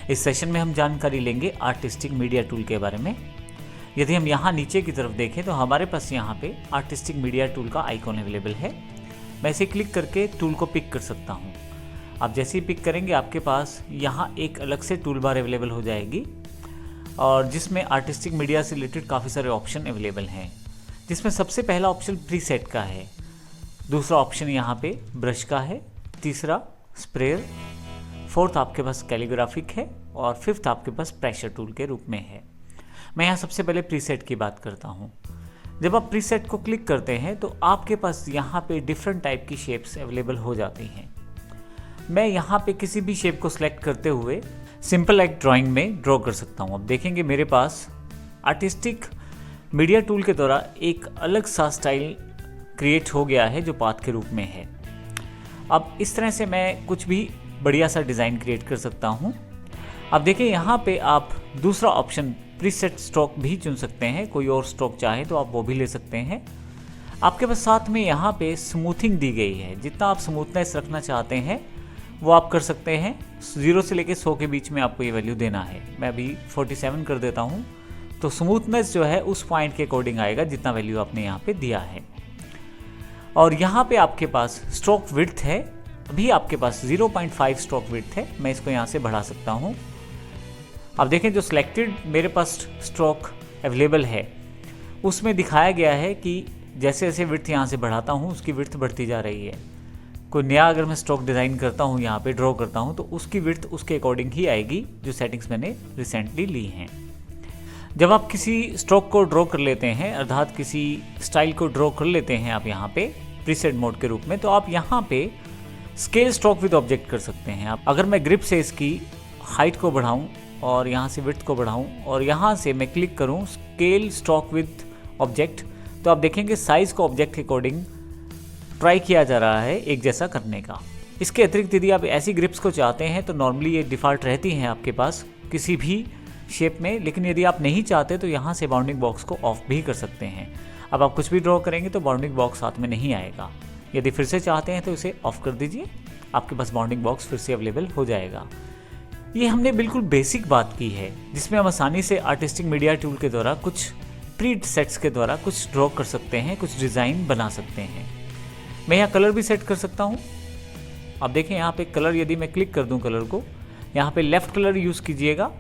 इस सेशन में हम जानकारी लेंगे आर्टिस्टिक मीडिया टूल के बारे में। यदि हम यहाँ नीचे की तरफ देखें तो हमारे पास यहाँ पे आर्टिस्टिक मीडिया टूल का आइकॉन अवेलेबल है। मैं इसे क्लिक करके टूल को पिक कर सकता हूँ। आप जैसे ही पिक करेंगे आपके पास यहाँ एक अलग से टूल बार अवेलेबल हो जाएगी और जिसमें आर्टिस्टिक मीडिया से रिलेटेड काफ़ी सारे ऑप्शन अवेलेबल हैं, जिसमें सबसे पहला ऑप्शन प्रीसेट का है, दूसरा ऑप्शन यहाँ पे ब्रश का है, तीसरा स्प्रेयर, फोर्थ आपके पास कैलीग्राफिक है और फिफ्थ आपके पास प्रेशर टूल के रूप में है। मैं यहाँ सबसे पहले प्रीसेट की बात करता हूँ। जब आप प्रीसेट को क्लिक करते हैं तो आपके पास यहाँ पे डिफरेंट टाइप की शेप्स अवेलेबल हो जाती हैं। मैं यहाँ पे किसी भी शेप को सिलेक्ट करते हुए सिंपल एक ड्राइंग में ड्रॉ कर सकता हूँ। अब देखेंगे मेरे पास आर्टिस्टिक मीडिया टूल के द्वारा एक अलग सा स्टाइल क्रिएट हो गया है जो पाथ के रूप में है। अब इस तरह से मैं कुछ भी बढ़िया सा डिज़ाइन क्रिएट कर सकता हूँ। अब देखिए यहाँ पे आप दूसरा ऑप्शन प्रीसेट स्ट्रोक भी चुन सकते हैं। कोई और स्ट्रोक चाहे तो आप वो भी ले सकते हैं। आपके पास साथ में यहाँ पे स्मूथिंग दी गई है। जितना आप स्मूथनेस रखना चाहते हैं वो आप कर सकते हैं। 0 से लेके 100 के बीच में आपको ये वैल्यू देना है। मैं अभी 47 कर देता हूँ तो स्मूथनेस जो है उस पॉइंट के अकॉर्डिंग आएगा जितना वैल्यू आपने यहाँ पे दिया है। और यहाँ पे आपके पास स्ट्रोक विड्थ है, अभी आपके पास 0.5 स्ट्रोक विड्थ है। मैं इसको यहाँ से बढ़ा सकता हूँ। अब देखें जो सिलेक्टेड मेरे पास स्ट्रोक अवेलेबल है उसमें दिखाया गया है कि जैसे जैसे विड्थ यहाँ से बढ़ाता हूँ उसकी विड्थ बढ़ती जा रही है। कोई नया अगर मैं स्ट्रोक डिज़ाइन करता हूँ, यहाँ पे ड्रॉ करता हूँ, तो उसकी विड्थ उसके अकॉर्डिंग ही आएगी जो सेटिंग्स मैंने रिसेंटली ली हैं। जब आप किसी स्ट्रोक को ड्रॉ कर लेते हैं, अर्थात किसी स्टाइल को ड्रॉ कर लेते हैं आप यहाँ पे प्रीसेट मोड के रूप में, तो आप यहाँ पे स्केल स्ट्रोक विद ऑब्जेक्ट कर सकते हैं। आप अगर मैं ग्रिप से इसकी हाइट को बढ़ाऊं और यहाँ से विड्थ को बढ़ाऊं और यहाँ से मैं क्लिक करूं स्केल स्ट्रोक विद ऑब्जेक्ट, तो आप देखेंगे साइज को ऑब्जेक्ट के अकॉर्डिंग ट्राई किया जा रहा है एक जैसा करने का। इसके अतिरिक्त यदि आप ऐसी ग्रिप्स को चाहते हैं तो नॉर्मली ये डिफ़ॉल्ट रहती हैं आपके पास किसी भी शेप में, लेकिन यदि आप नहीं चाहते तो यहाँ से बाउंडिंग बॉक्स को ऑफ भी कर सकते हैं। अब आप कुछ भी ड्रॉ करेंगे तो बाउंडिंग बॉक्स साथ में नहीं आएगा। यदि फिर से चाहते हैं तो इसे ऑफ कर दीजिए, आपके पास बाउंडिंग बॉक्स फिर से अवेलेबल हो जाएगा। ये हमने बिल्कुल बेसिक बात की है जिसमें हम आसानी से आर्टिस्टिक मीडिया टूल के द्वारा कुछ प्री सेट्स के द्वारा कुछ ड्रॉ कर सकते हैं, कुछ डिज़ाइन बना सकते हैं। मैं यहाँ कलर भी सेट कर सकता हूँ। आप देखें यहाँ पे कलर, यदि मैं क्लिक कर दूँ कलर को, यहाँ पे लेफ़्ट कलर यूज़ कीजिएगा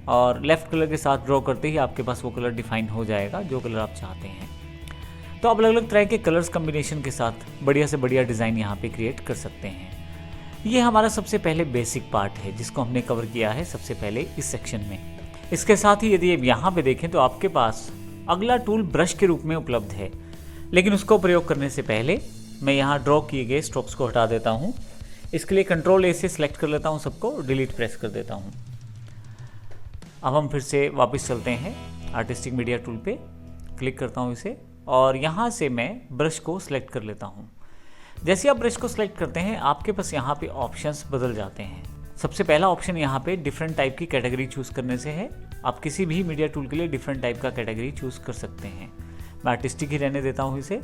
और लेफ़्ट कलर के साथ ड्रॉ करते ही आपके पास वो कलर डिफाइन हो जाएगा जो कलर आप चाहते हैं। तो आप अलग अलग तरह के कलर्स कम्बिनेशन के साथ बढ़िया से बढ़िया डिज़ाइन यहाँ पे क्रिएट कर सकते हैं। ये हमारा सबसे पहले बेसिक पार्ट है जिसको हमने कवर किया है सबसे पहले इस सेक्शन में। इसके साथ ही यदि आप यहाँ पे देखें तो आपके पास अगला टूल ब्रश के रूप में उपलब्ध है, लेकिन उसको प्रयोग करने से पहले मैं यहाँ ड्रॉ किए गए स्ट्रोक्स को हटा देता हूँ। इसके लिए कंट्रोल ए से सिलेक्ट कर लेता हूँ सबको, डिलीट प्रेस कर देता हूँ। अब हम फिर से वापस चलते हैं आर्टिस्टिक मीडिया टूल पे, क्लिक करता हूँ इसे और यहाँ से मैं ब्रश को सिलेक्ट कर लेता हूँ। जैसे आप ब्रश को सिलेक्ट करते हैं आपके पास यहाँ पे ऑप्शंस बदल जाते हैं। सबसे पहला ऑप्शन यहाँ पे डिफरेंट टाइप की कैटेगरी चूज़ करने से है। आप किसी भी मीडिया टूल के लिए डिफरेंट टाइप का कैटेगरी चूज़ कर सकते हैं। मैं आर्टिस्टिक ही रहने देता हूँ इसे।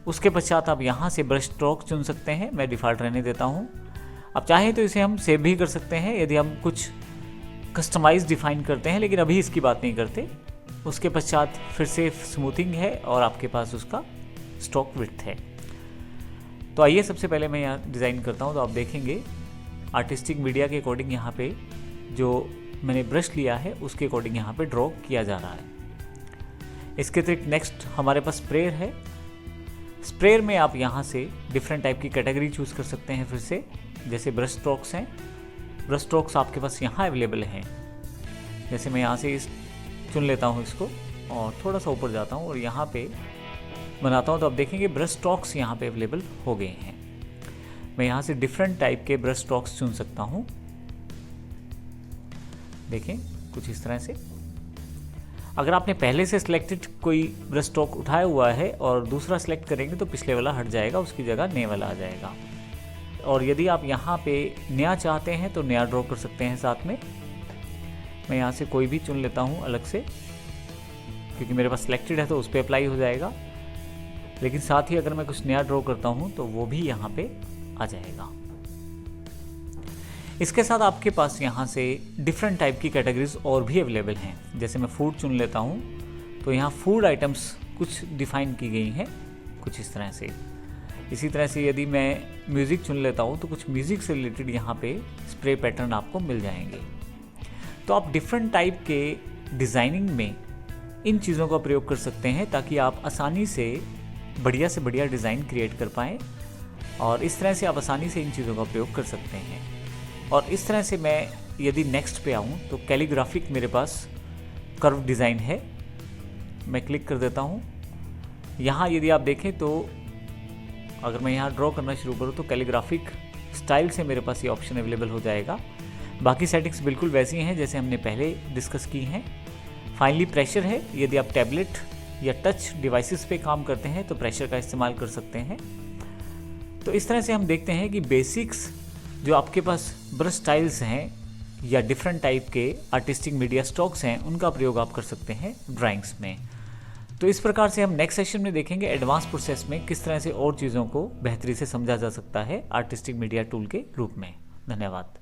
उसके पश्चात आप यहाँ से ब्रश स्ट्रोक चुन सकते हैं, मैं डिफ़ॉल्ट रहने देता हूँ। आप चाहें तो इसे हम सेव भी कर सकते हैं यदि हम कुछ कस्टमाइज डिफाइन करते हैं, लेकिन अभी इसकी बात नहीं करते। उसके पश्चात फिर से स्मूथिंग है और आपके पास उसका स्ट्रोक विड्थ है। तो आइए सबसे पहले मैं यहाँ डिज़ाइन करता हूँ। तो आप देखेंगे आर्टिस्टिक मीडिया के अकॉर्डिंग यहाँ पे जो मैंने ब्रश लिया है उसके अकॉर्डिंग यहाँ पे ड्रॉ किया जा रहा है। इसके अतिरिक्त नेक्स्ट हमारे पास स्प्रेयर है। स्प्रेयर में आप यहाँ से डिफरेंट टाइप की कैटेगरी चूज़ कर सकते हैं। फिर से जैसे ब्रश स्ट्रोक्स हैं, ब्रश स्ट्रोक्स आपके पास यहाँ अवेलेबल हैं। जैसे मैं यहाँ से इस चुन लेता हूँ इसको और थोड़ा सा ऊपर जाता हूँ और यहाँ पे बनाता हूँ, तो आप देखेंगे ब्रश स्ट्रोक्स यहाँ पे अवेलेबल हो गए हैं। मैं यहाँ से डिफरेंट टाइप के ब्रश स्ट्रोक्स चुन सकता हूँ। देखें कुछ इस तरह से। अगर आपने पहले से सिलेक्टेड कोई ब्रश स्ट्रोक उठाया हुआ है और दूसरा सिलेक्ट करेंगे तो पिछले वाला हट जाएगा, उसकी जगह नए वाला आ जाएगा। और यदि आप यहाँ पे नया चाहते हैं तो नया ड्रॉ कर सकते हैं साथ में। मैं यहाँ से कोई भी चुन लेता हूँ अलग से, क्योंकि मेरे पास सिलेक्टेड है तो उस पर अप्लाई हो जाएगा। लेकिन साथ ही अगर मैं कुछ नया ड्रॉ करता हूँ तो वो भी यहाँ पे आ जाएगा। इसके साथ आपके पास यहाँ से डिफरेंट टाइप की कैटेगरीज और भी अवेलेबल हैं। जैसे मैं फूड चुन लेता हूँ तो यहाँ फूड आइटम्स कुछ डिफाइन की गई हैं कुछ इस तरह से। इसी तरह से यदि मैं म्यूज़िक चुन लेता हूँ तो कुछ म्यूज़िक से रिलेटेड यहाँ पे स्प्रे पैटर्न आपको मिल जाएंगे। तो आप डिफरेंट टाइप के डिज़ाइनिंग में इन चीज़ों का प्रयोग कर सकते हैं ताकि आप आसानी से बढ़िया डिज़ाइन क्रिएट कर पाएँ, और इस तरह से आप आसानी से इन चीज़ों का प्रयोग कर सकते हैं। और इस तरह से मैं यदि नेक्स्ट पे आऊँ तो कैलीग्राफिक मेरे पास कर्व डिज़ाइन है, मैं क्लिक कर देता हूँ। यहाँ यदि आप देखें तो अगर मैं यहाँ ड्रॉ करना शुरू करूँ तो कैलीग्राफिक स्टाइल से मेरे पास ये ऑप्शन अवेलेबल हो जाएगा। बाकी सेटिंग्स बिल्कुल वैसी हैं जैसे हमने पहले डिस्कस की हैं। फाइनली प्रेशर है, यदि आप टैबलेट या टच डिवाइसेस पे काम करते हैं तो प्रेशर का इस्तेमाल कर सकते हैं। तो इस तरह से हम देखते हैं कि बेसिक्स जो आपके पास ब्रश स्टाइल्स हैं या डिफरेंट टाइप के आर्टिस्टिक मीडिया स्ट्रोक्स हैं उनका प्रयोग आप कर सकते हैं ड्राइंग्स में। तो इस प्रकार से हम नेक्स्ट सेशन में देखेंगे एडवांस प्रोसेस में किस तरह से और चीज़ों को बेहतरी से समझा जा सकता है आर्टिस्टिक मीडिया टूल के रूप में। धन्यवाद।